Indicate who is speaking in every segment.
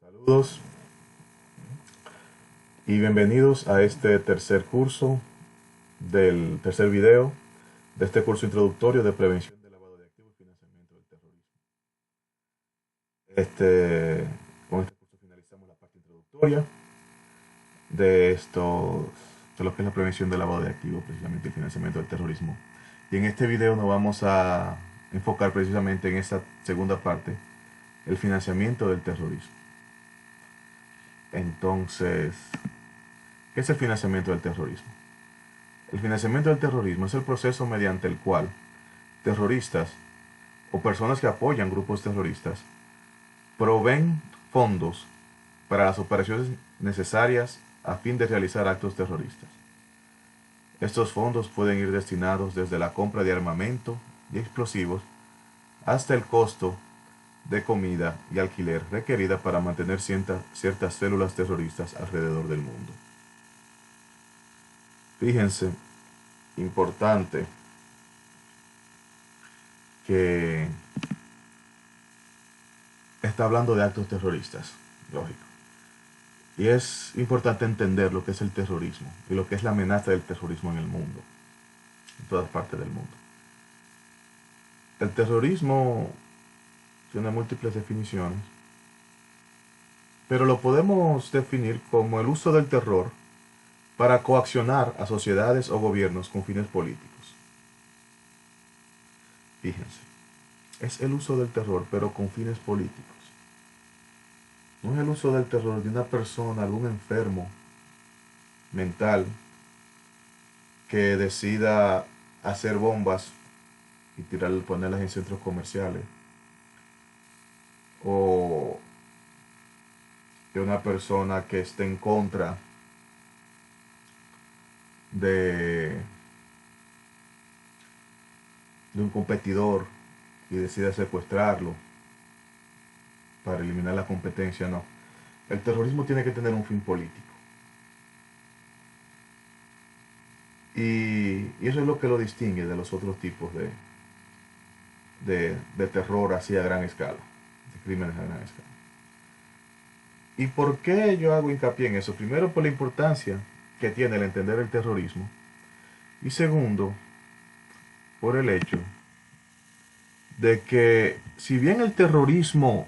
Speaker 1: Saludos y bienvenidos a este tercer curso del tercer video de este curso introductorio de prevención de lavado de activos y financiamiento del terrorismo. Con este curso finalizamos la parte introductoria de lo que es la prevención del lavado de activos, precisamente el financiamiento del terrorismo. Y en este video nos vamos a enfocar precisamente en esta segunda parte, el financiamiento del terrorismo. Entonces, ¿qué es el financiamiento del terrorismo? El financiamiento del terrorismo es el proceso mediante el cual terroristas o personas que apoyan grupos terroristas proveen fondos para las operaciones necesarias a fin de realizar actos terroristas. Estos fondos pueden ir destinados desde la compra de armamento y explosivos hasta el costo de comida y alquiler requerida para mantener ciertas células terroristas alrededor del mundo. Fíjense, importante que está hablando de actos terroristas, lógico. Y es importante entender lo que es el terrorismo y lo que es la amenaza del terrorismo en el mundo, en todas partes del mundo. El terrorismo tiene múltiples definiciones, pero lo podemos definir como el uso del terror para coaccionar a sociedades o gobiernos con fines políticos. Fíjense, es el uso del terror, pero con fines políticos. No es el uso del terror de una persona, algún enfermo mental que decida hacer bombas y ponerlas en centros comerciales, o de una persona que esté en contra de, de un competidor y decida secuestrarlo para eliminar la competencia. No, el terrorismo tiene que tener un fin político. Y eso es lo que lo distingue de los otros tipos de terror así a gran escala, de crímenes a gran escala. ¿Y por qué yo hago hincapié en eso? Primero, por la importancia que tiene el entender el terrorismo. Y segundo, por el hecho de que si bien el terrorismo,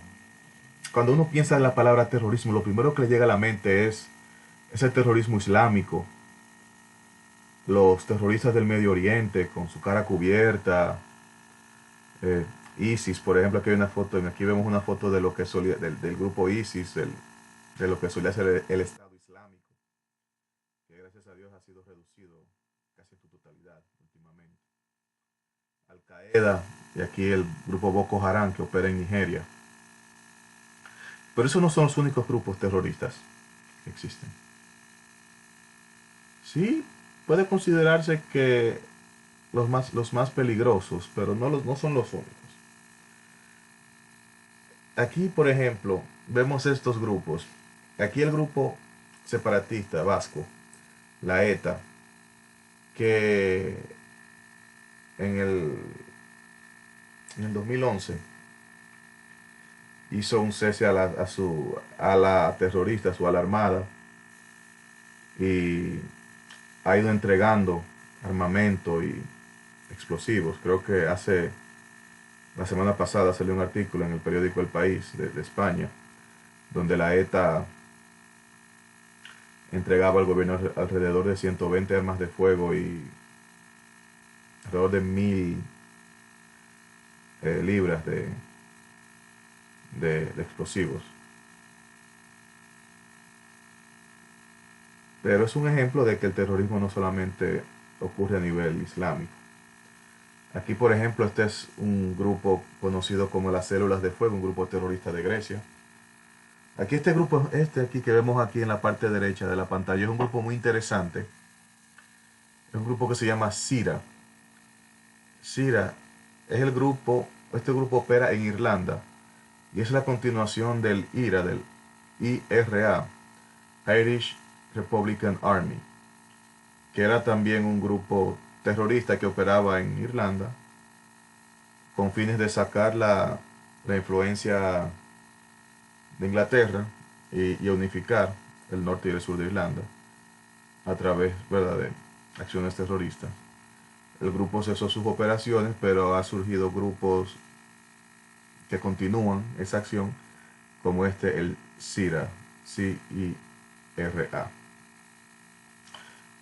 Speaker 1: cuando uno piensa en la palabra terrorismo, lo primero que le llega a la mente es el terrorismo islámico, los terroristas del Medio Oriente con su cara cubierta, eh, ISIS, por ejemplo. Aquí vemos una foto de lo que del grupo ISIS, de lo que solía ser el Estado Islámico, que gracias a Dios ha sido reducido casi en su totalidad últimamente. Al Qaeda y aquí el grupo Boko Haram, que opera en Nigeria. Pero esos no son los únicos grupos terroristas que existen. Sí, puede considerarse que los más peligrosos, pero no son los únicos. Aquí, por ejemplo, vemos estos grupos. Aquí el grupo separatista vasco, la ETA, que en el, en el 2011 hizo un cese a la terrorista, a la armada, y ha ido entregando armamento y explosivos. Creo que la semana pasada salió un artículo en el periódico El País de España, donde la ETA entregaba al gobierno alrededor de 120 armas de fuego y alrededor de 1000 libras de explosivos. Pero es un ejemplo de que el terrorismo no solamente ocurre a nivel islámico. Aquí, por ejemplo, este es un grupo conocido como las Células de Fuego, un grupo terrorista de Grecia. Aquí este grupo, aquí que vemos aquí en la parte derecha de la pantalla, es un grupo muy interesante. Es un grupo que se llama SIRA. SIRA es este grupo opera en Irlanda y es la continuación del IRA, del IRA, Irish Republican Army, que era también un grupo terrorista que operaba en Irlanda con fines de sacar la influencia de Inglaterra y unificar el norte y el sur de Irlanda a través, ¿verdad?, de acciones terroristas. El grupo cesó sus operaciones, pero ha surgido grupos que continúan esa acción, como el CIRA, CIRA.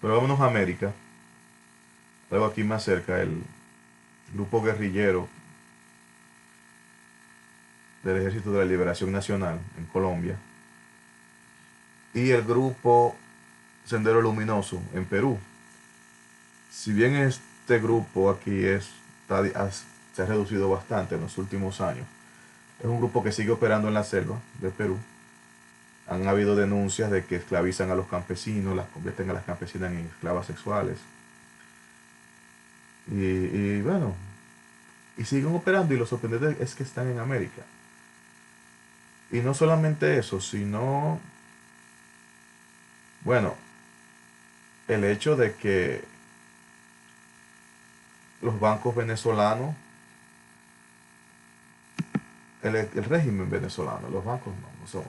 Speaker 1: Pero vámonos a América, algo aquí más cerca, el grupo guerrillero del Ejército de la Liberación Nacional en Colombia y el grupo Sendero Luminoso en Perú. Si bien este grupo aquí se ha reducido bastante en los últimos años, es un grupo que sigue operando en la selva de Perú. Han habido denuncias de que esclavizan a los campesinos, las convierten a las campesinas en esclavas sexuales. Y bueno, y siguen operando, y lo sorprendente es que están en América. Y no solamente eso, sino, bueno, el hecho de que los bancos venezolanos, el régimen venezolano, los bancos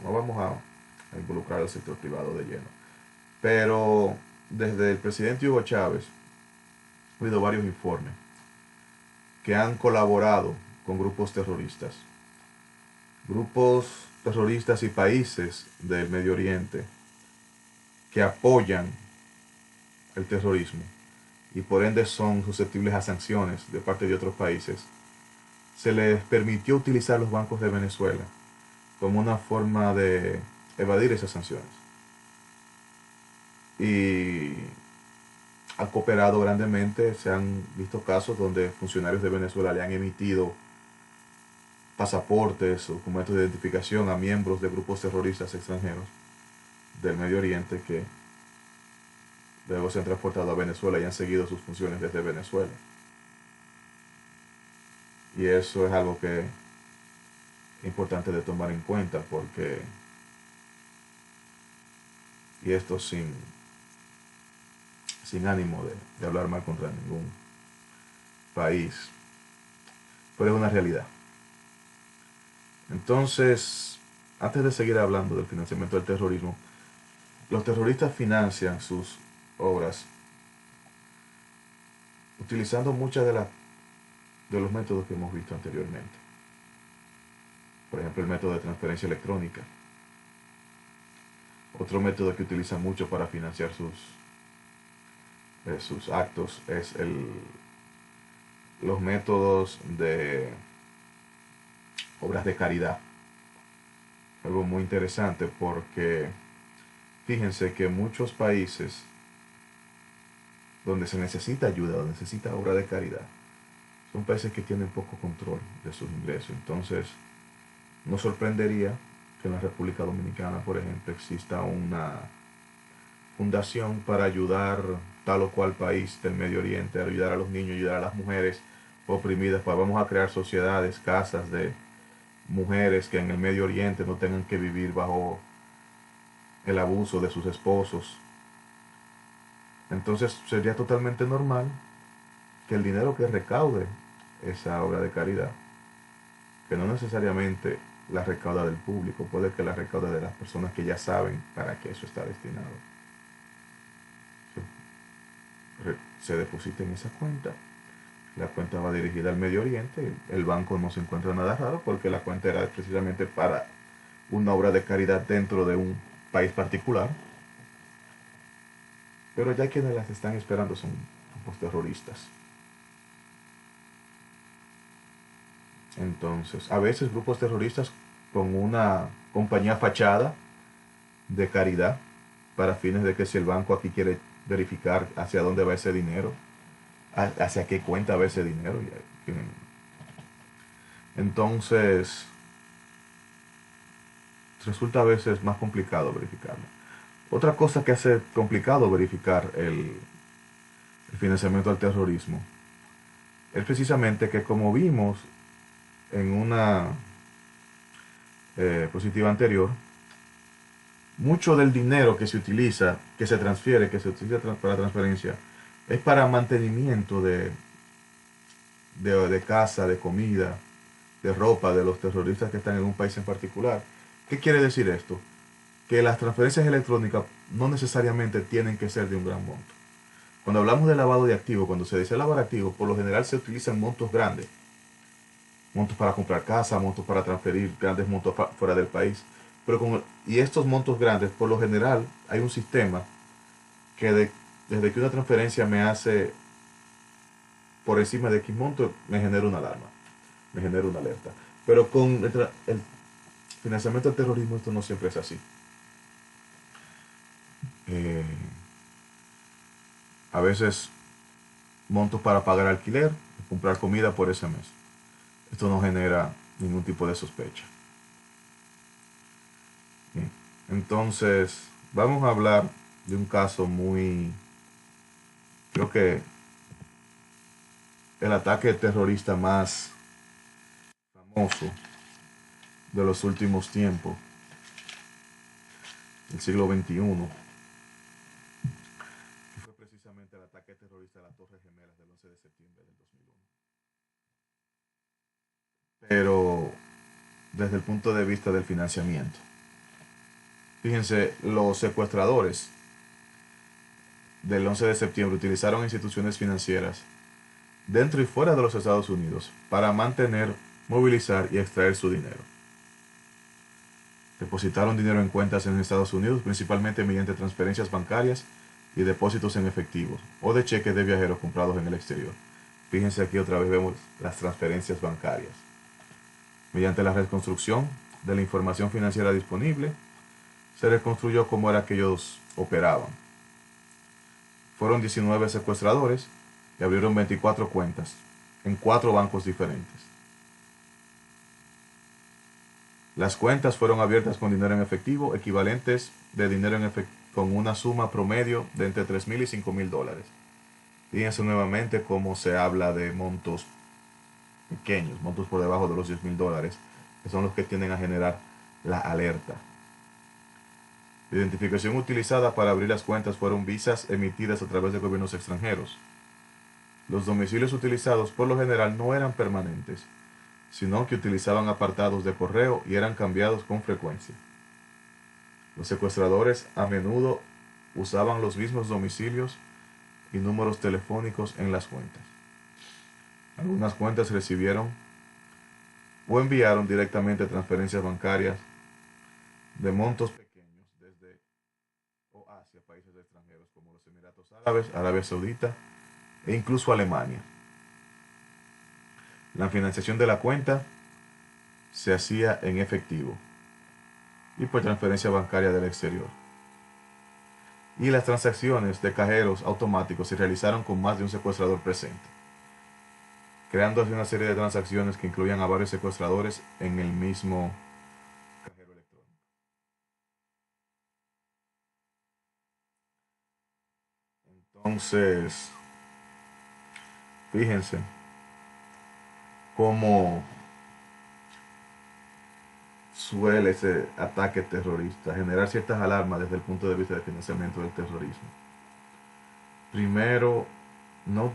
Speaker 1: no vamos a involucrar al sector privado de lleno. Pero desde el presidente Hugo Chávez ha habido varios informes que han colaborado con grupos terroristas y países del Medio Oriente que apoyan el terrorismo y por ende son susceptibles a sanciones de parte de otros países. Se les permitió utilizar los bancos de Venezuela como una forma de evadir esas sanciones. Y ha cooperado grandemente. Se han visto casos donde funcionarios de Venezuela le han emitido pasaportes o documentos de identificación a miembros de grupos terroristas extranjeros del Medio Oriente que luego se han transportado a Venezuela y han seguido sus funciones desde Venezuela. Y eso es algo que es importante de tomar en cuenta, porque, y esto sin ánimo de hablar mal contra ningún país, pero es una realidad. Entonces, antes de seguir hablando del financiamiento del terrorismo, los terroristas financian sus obras utilizando muchas de los métodos que hemos visto anteriormente. Por ejemplo, el método de transferencia electrónica. Otro método que utilizan mucho para financiar sus actos es los métodos de obras de caridad. Algo muy interesante, porque fíjense que muchos países donde se necesita ayuda, donde se necesita obra de caridad, son países que tienen poco control de sus ingresos. Entonces, no sorprendería que en la República Dominicana, por ejemplo, exista una fundación para ayudar tal o cual país del Medio Oriente, ayudar a los niños, ayudar a las mujeres oprimidas. Pues vamos a crear sociedades, casas de mujeres que en el Medio Oriente no tengan que vivir bajo el abuso de sus esposos. Entonces sería totalmente normal que el dinero que recaude esa obra de caridad, que no necesariamente la recauda del público, puede que la recaude de las personas que ya saben para qué eso está destinado, se deposita en esa cuenta. La cuenta va dirigida al Medio Oriente. El banco no se encuentra nada raro, porque la cuenta era precisamente para una obra de caridad dentro de un país particular. Pero ya quienes las están esperando son grupos terroristas. Entonces, a veces grupos terroristas con una compañía fachada de caridad, para fines de que si el banco aquí quiere verificar hacia dónde va ese dinero, hacia qué cuenta va ese dinero. Entonces, resulta a veces más complicado verificarlo. Otra cosa que hace complicado verificar el financiamiento al terrorismo es precisamente que, como vimos en una positiva anterior, mucho del dinero que se utiliza, que se transfiere, que se utiliza para transferencia, es para mantenimiento de casa, de comida, de ropa de los terroristas que están en un país en particular. ¿Qué quiere decir esto? que las transferencias electrónicas no necesariamente tienen que ser de un gran monto. Cuando hablamos de lavado de activos, cuando se dice lavar activos, por lo general se utilizan montos grandes. Montos para comprar casa, montos para transferir grandes montos fuera del país. Y estos montos grandes, por lo general, hay un sistema que desde que una transferencia me hace por encima de X monto, me genera una alarma, me genera una alerta. Pero con el financiamiento del terrorismo esto no siempre es así. Eh, a veces montos para pagar alquiler, comprar comida por ese mes. Esto no genera ningún tipo de sospecha. Bien. Entonces, vamos a hablar de un caso creo que el ataque terrorista más famoso de los últimos tiempos, del siglo XXI, que fue precisamente el ataque terrorista a las Torres Gemelas del 11 de septiembre del 2001. Pero desde el punto de vista del financiamiento. Fíjense, los secuestradores del 11 de septiembre utilizaron instituciones financieras dentro y fuera de los Estados Unidos para mantener, movilizar y extraer su dinero. Depositaron dinero en cuentas en Estados Unidos, principalmente mediante transferencias bancarias y depósitos en efectivo o de cheques de viajeros comprados en el exterior. Fíjense aquí otra vez vemos las transferencias bancarias. Mediante la reconstrucción de la información financiera disponible, se reconstruyó cómo era que ellos operaban. Fueron 19 secuestradores y abrieron 24 cuentas en 4 bancos diferentes. Las cuentas fueron abiertas con dinero en efectivo, equivalentes de dinero en efectivo, con una suma promedio de entre $3,000 y $5,000. Fíjense nuevamente cómo se habla de montos pequeños, montos por debajo de los $10,000, que son los que tienden a generar la alerta. La identificación utilizada para abrir las cuentas fueron visas emitidas a través de gobiernos extranjeros. Los domicilios utilizados por lo general no eran permanentes, sino que utilizaban apartados de correo y eran cambiados con frecuencia. Los secuestradores a menudo usaban los mismos domicilios y números telefónicos en las cuentas. Algunas cuentas recibieron o enviaron directamente transferencias bancarias de montos pequeños desde o hacia países extranjeros como los Emiratos Árabes, Arabia Saudita e incluso Alemania. La financiación de la cuenta se hacía en efectivo y por transferencia bancaria del exterior. Y las transacciones de cajeros automáticos se realizaron con más de un secuestrador presente, creando así una serie de transacciones que incluían a varios secuestradores en el mismo cajero electrónico. Entonces, fíjense cómo suele ese ataque terrorista generar ciertas alarmas desde el punto de vista del financiamiento del terrorismo. Primero, no,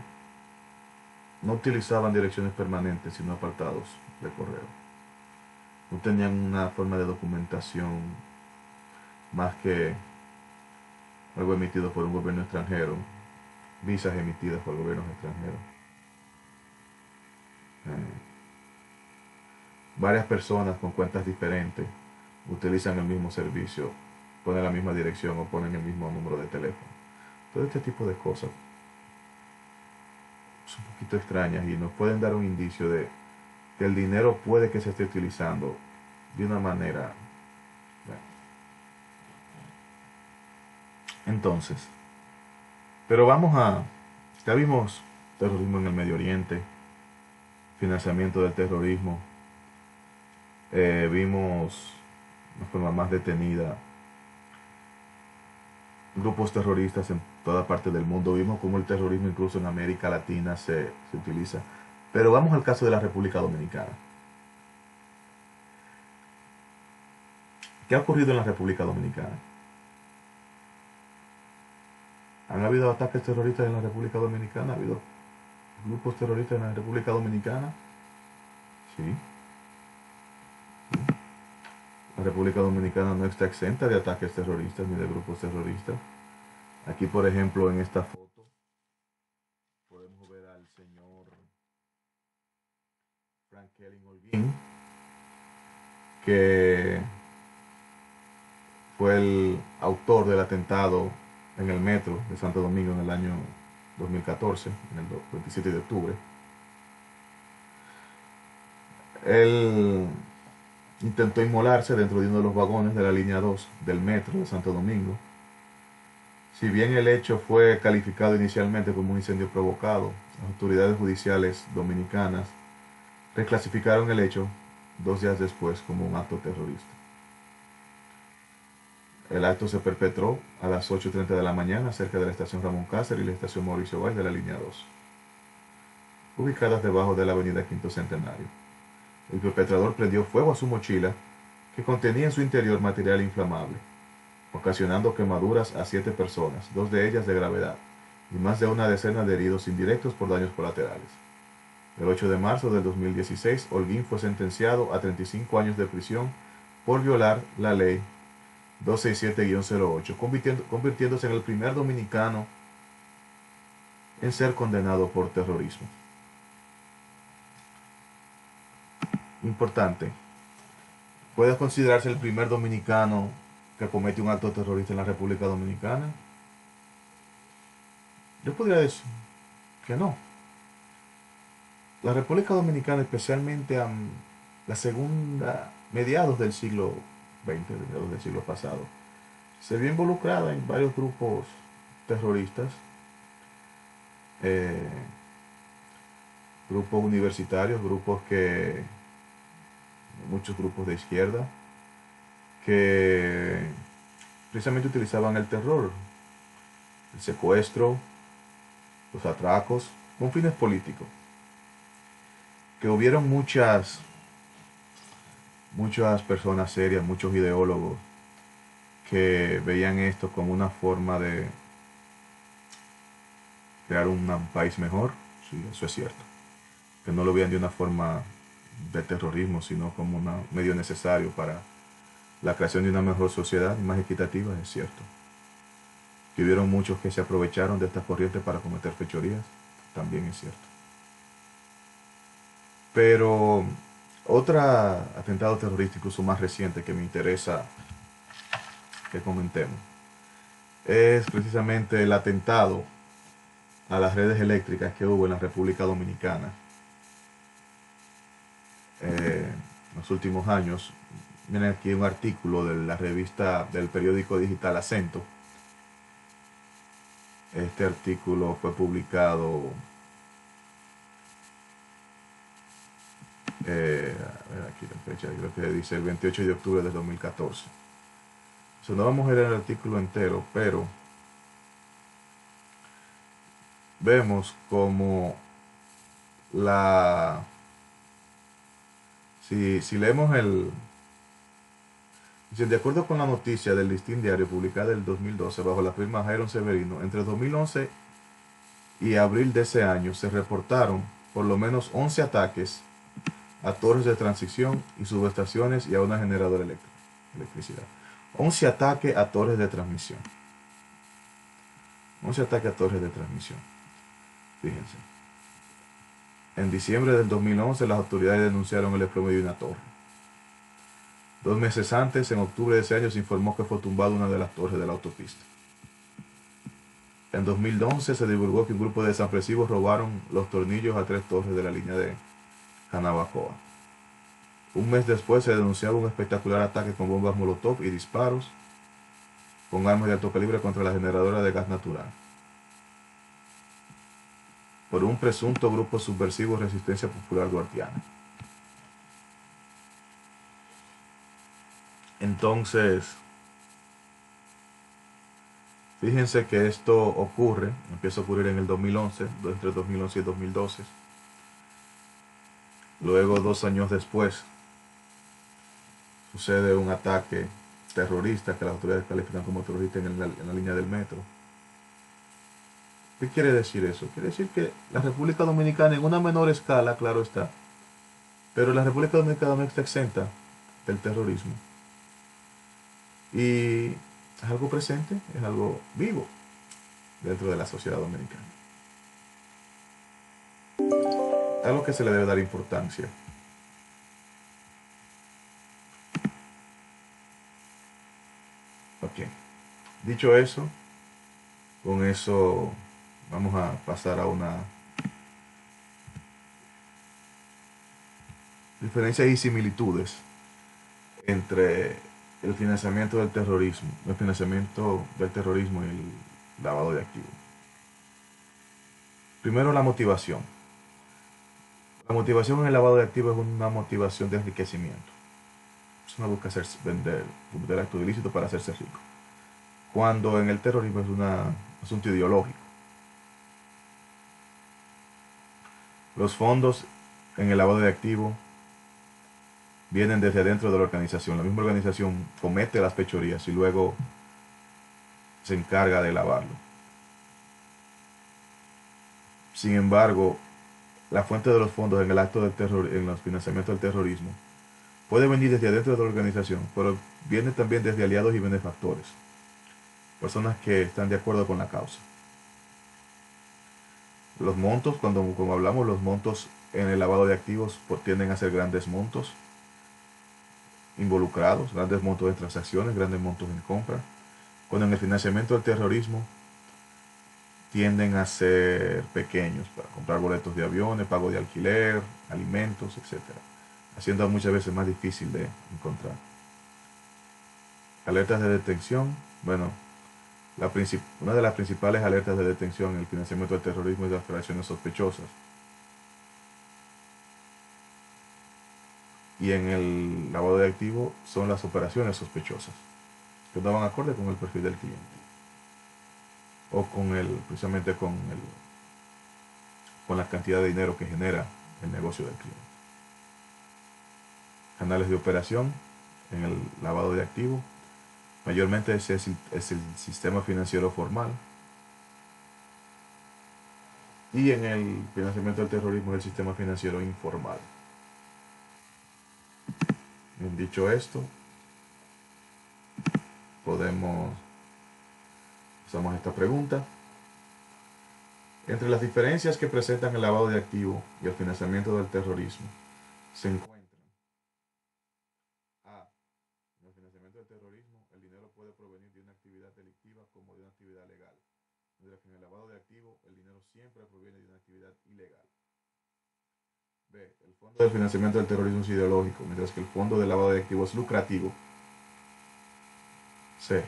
Speaker 1: no utilizaban direcciones permanentes, sino apartados de correo. No tenían una forma de documentación más que algo emitido por un gobierno extranjero, visas emitidas por gobiernos extranjeros. Varias personas con cuentas diferentes utilizan el mismo servicio, ponen la misma dirección o ponen el mismo número de teléfono. Todo este tipo de cosas son un poquito extrañas y nos pueden dar un indicio de que el dinero puede que se esté utilizando de una manera. Bueno. Entonces, pero ya vimos terrorismo en el Medio Oriente, financiamiento del terrorismo, vimos de forma más detenida grupos terroristas en toda parte del mundo, vimos cómo el terrorismo incluso en América Latina se utiliza. Pero vamos al caso de la República Dominicana. ¿Qué ha ocurrido en la República Dominicana? ¿Han habido ataques terroristas en la República Dominicana? ¿Ha habido grupos terroristas en la República Dominicana? Sí. La República Dominicana no está exenta de ataques terroristas ni de grupos terroristas. Aquí, por ejemplo, en esta foto podemos ver al señor Frank Kelly Holguín, que fue el autor del atentado en el metro de Santo Domingo en el año 2014, en el 27 de octubre. Él intentó inmolarse dentro de uno de los vagones de la línea 2 del metro de Santo Domingo. Si bien el hecho fue calificado inicialmente como un incendio provocado, las autoridades judiciales dominicanas reclasificaron el hecho 2 días después como un acto terrorista. El acto se perpetró a las 8:30 de la mañana cerca de la estación Ramón Cáceres y la estación Mauricio Valls de la línea 2, ubicadas debajo de la avenida Quinto Centenario. El perpetrador prendió fuego a su mochila, que contenía en su interior material inflamable, ocasionando quemaduras a 7 personas, 2 de ellas de gravedad, y más de una decena de heridos indirectos por daños colaterales. El 8 de marzo del 2016, Holguín fue sentenciado a 35 años de prisión por violar la ley 267-08, convirtiéndose en el primer dominicano en ser condenado por terrorismo. Importante, ¿puede considerarse el primer dominicano que comete un acto terrorista en la República Dominicana? Yo podría decir que no. La República Dominicana, especialmente a la segunda, mediados del siglo XX, mediados del siglo pasado, se vio involucrada en varios grupos terroristas, eh, grupos universitarios, muchos grupos de izquierda, que precisamente utilizaban el terror, el secuestro, los atracos, con fines políticos. Que hubieron muchas personas serias, muchos ideólogos, que veían esto como una forma de crear un país mejor. Sí, eso es cierto. Que no lo veían de una forma de terrorismo, sino como un medio necesario para la creación de una mejor sociedad más equitativa, es cierto. Que hubieron muchos que se aprovecharon de esta corriente para cometer fechorías, también es cierto. Pero otro atentado terrorista, incluso más reciente, que me interesa que comentemos, es precisamente el atentado a las redes eléctricas que hubo en la República Dominicana en los últimos años. Miren aquí un artículo de la revista del periódico digital Acento. Este artículo fue publicado aquí la fecha, creo que dice el 28 de octubre del 2014. So, no vamos a leer el artículo entero, pero vemos como si leemos dice, de acuerdo con la noticia del Listín Diario publicada en el 2012 bajo la firma Jairon Severino, entre 2011 y abril de ese año se reportaron por lo menos 11 ataques a torres de transición y subestaciones y a una generadora electricidad. 11 ataques a torres de transmisión. 11 ataques a torres de transmisión. Fíjense. En diciembre del 2011 las autoridades denunciaron el desplome de una torre. 2 meses antes, en octubre de ese año, se informó que fue tumbada una de las torres de la autopista. En 2011 se divulgó que un grupo de desapresivos robaron los tornillos a 3 torres de la línea de Janabacoa. Un mes después se denunciaba un espectacular ataque con bombas molotov y disparos con armas de alto calibre contra la generadora de gas natural por un presunto grupo subversivo Resistencia Popular Duartiana. Entonces, fíjense que esto empieza a ocurrir en el 2011, entre 2011 y 2012. Luego, 2 años después, sucede un ataque terrorista que las autoridades califican como terrorista en la línea del metro. ¿Qué quiere decir eso? Quiere decir que la República Dominicana, en una menor escala, claro está, pero la República Dominicana no está exenta del terrorismo. Y es algo presente, es algo vivo dentro de la sociedad dominicana. Algo que se le debe dar importancia. Ok. Dicho eso, con eso vamos a pasar a una diferencias y similitudes entre el financiamiento del terrorismo, el financiamiento del terrorismo y el lavado de activos. Primero, la motivación. La motivación en el lavado de activos es una motivación de enriquecimiento. No busca vender actos ilícitos para hacerse rico. Cuando en el terrorismo es un asunto ideológico. Los fondos en el lavado de activos vienen desde dentro de la organización. La misma organización comete las fechorías y luego se encarga de lavarlo. Sin embargo, la fuente de los fondos en el acto del terror, en los financiamientos del terrorismo, puede venir desde adentro de la organización, pero viene también desde aliados y benefactores, personas que están de acuerdo con la causa. Los montos, como hablamos, los montos en el lavado de activos tienden a ser grandes montos involucrados, grandes montos de transacciones, grandes montos en compra, cuando en el financiamiento del terrorismo tienden a ser pequeños para comprar boletos de aviones, pago de alquiler, alimentos, etcétera, haciendo muchas veces más difícil de encontrar. Alertas de detención. Bueno, una de las principales alertas de detención en el financiamiento del terrorismo es las operaciones sospechosas. Y en el lavado de activos son las operaciones sospechosas, que no van acorde con el perfil del cliente. O precisamente con la cantidad de dinero que genera el negocio del cliente. Canales de operación en el lavado de activos. Mayormente ese es el sistema financiero formal. Y en el financiamiento del terrorismo es el sistema financiero informal. Bien, dicho esto, usamos esta pregunta. Entre las diferencias que presentan el lavado de activos y el financiamiento del terrorismo se encuentran: A. En el financiamiento del terrorismo, el dinero puede provenir de una actividad delictiva como de una actividad legal, mientras que en el lavado de activos el dinero siempre proviene de una actividad ilegal. B. El fondo del financiamiento del terrorismo es ideológico, mientras que el fondo del lavado de activos es lucrativo. C.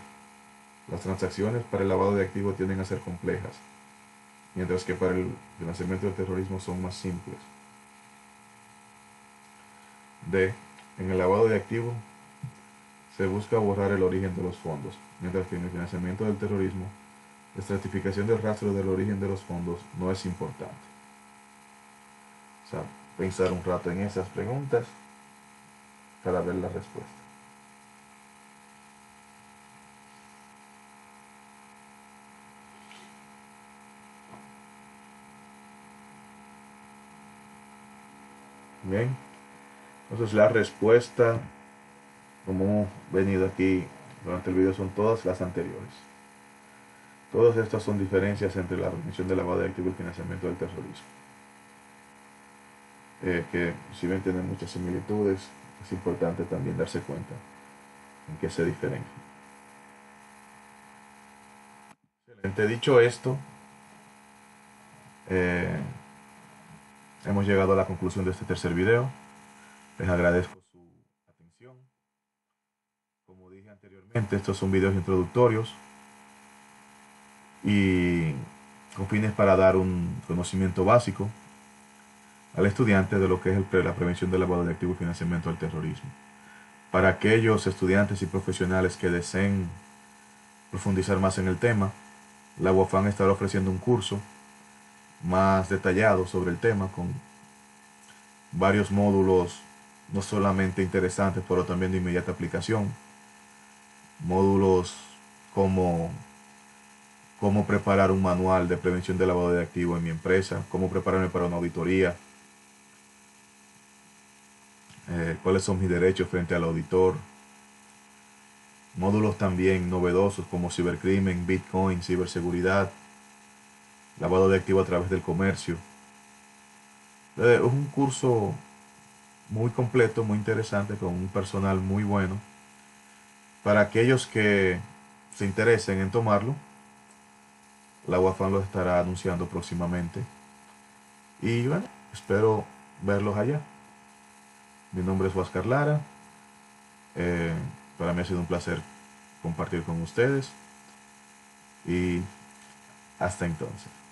Speaker 1: Las transacciones para el lavado de activos tienden a ser complejas, mientras que para el financiamiento del terrorismo son más simples. D. En el lavado de activos se busca borrar el origen de los fondos, mientras que en el financiamiento del terrorismo la estratificación del rastro del origen de los fondos no es importante. O sea, pensar un rato en esas preguntas para ver la respuesta. Bien, entonces la respuesta, como hemos venido aquí durante el video, son todas las anteriores. Todas estas son diferencias entre la prevención de lavado de activos y el financiamiento del terrorismo. Que si bien tienen muchas similitudes, es importante también darse cuenta en qué se diferencian. Excelente. Dicho esto, hemos llegado a la conclusión de este tercer video. Les agradezco su atención. Como dije anteriormente, estos son videos introductorios y con fines para dar un conocimiento básico al estudiante de lo que es la prevención del lavado de activos y financiamiento del terrorismo. Para aquellos estudiantes y profesionales que deseen profundizar más en el tema, la UAFAN estará ofreciendo un curso más detallado sobre el tema con varios módulos no solamente interesantes, pero también de inmediata aplicación. Módulos como cómo preparar un manual de prevención de lavado de activos en mi empresa, cómo prepararme para una auditoría, cuáles son mis derechos frente al auditor, módulos también novedosos como cibercrimen, Bitcoin, ciberseguridad, lavado de activos a través del comercio. Es un curso muy completo, muy interesante, con un personal muy bueno. Para aquellos que se interesen en tomarlo, la UAFAN lo estará anunciando próximamente. Y bueno, espero verlos allá. Mi nombre es Oscar Lara. Eh, para mí ha sido un placer compartir con ustedes. Y hasta entonces.